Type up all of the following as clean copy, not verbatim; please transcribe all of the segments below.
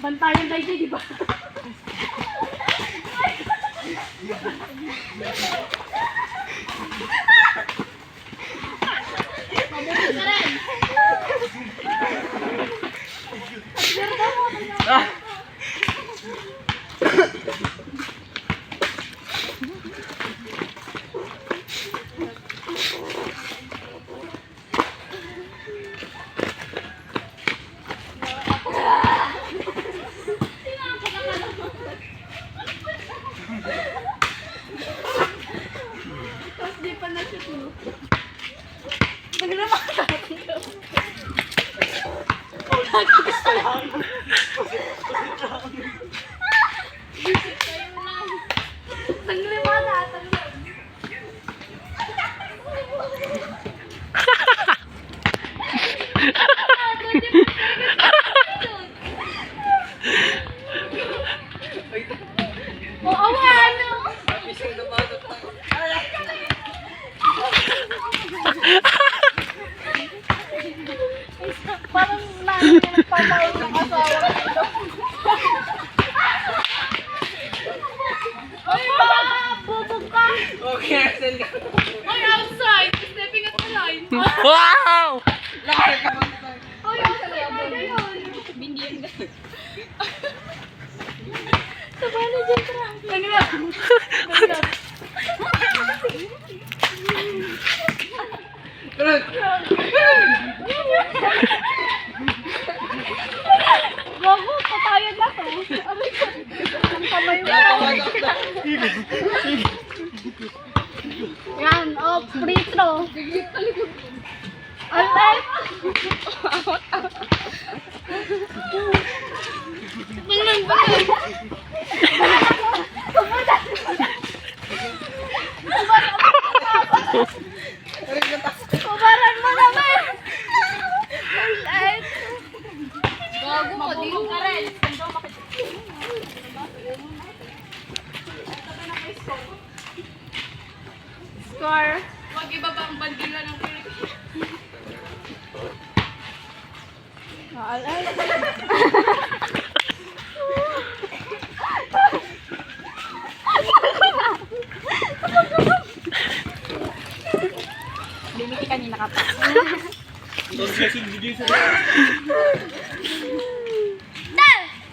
Bantayan tayo dyan, di ba? Mabuti ka rin. Tapos di pa na-shoot mo. Naglama ka natin ko. Visit kayo lang. Naglima na. Parang namin yung nagpapawag ng asawa nito. Ay, bubog ka! Okay, send ka. Ay, outside! Stepping at the line. Wow! Lakar ka ba? Ay, outside! Bindiyan ka. Sabana dyan ka. Nagla. Bago, patayan na to. Aray ko. Ang kamay mo. Yan, oh, free throw. Alay! Bangan, bangan. Kubaran mo naman. Alay! Gago mo, di ka rin. Score. Wag ibaba ang bandila ng Pilipinas. Alay. Limiti kanina ka pa.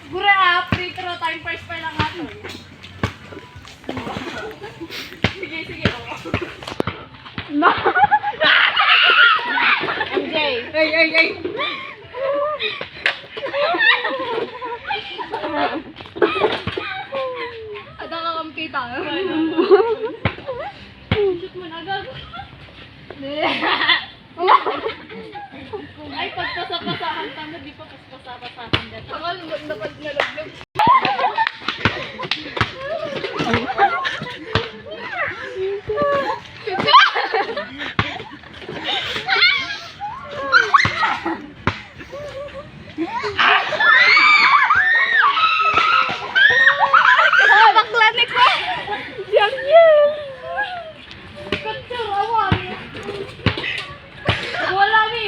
Gura, free throw time first pa lang ato. Sige, sige. No. MJ. Ay. Ada ka kampita. Shoot mo na agad. Ay, pagpasa-pasahan tama, di pa pagpasa-pasahan dito. Ang alibag na pag nalaglag. Baklanik ko! Yan! Katsur, awan! Bola mi!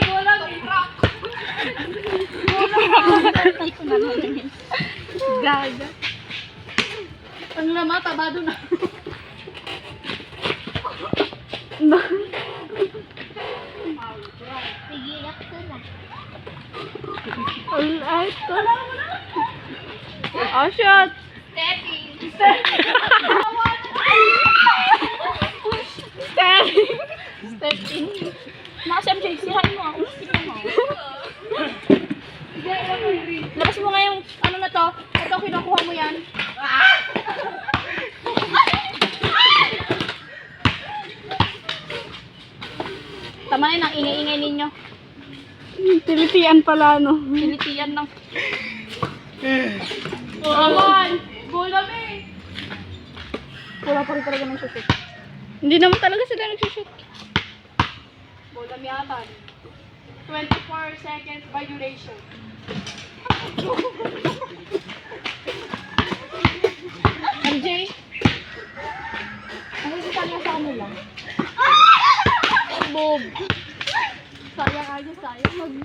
Gaga. Ang lama, tabado na. Pigilak ko na. Alright. Oh, shot. Stepping. Mas MJ, sirain mo ako. Labas mo nga yung ano na to. Ito, kinukuha mo yan. Tama na yun, ang ingay-ingay ninyo. Tilitian pala, no? Tilitian lang. Awan! Bola me! Wala pa rin talaga ng shoot. Hindi naman talaga sila nagsushoot. Bola me atan. 24 seconds violation. MJ? Ano yung kanya sa kanila? Bob. Sayang aja, sayang.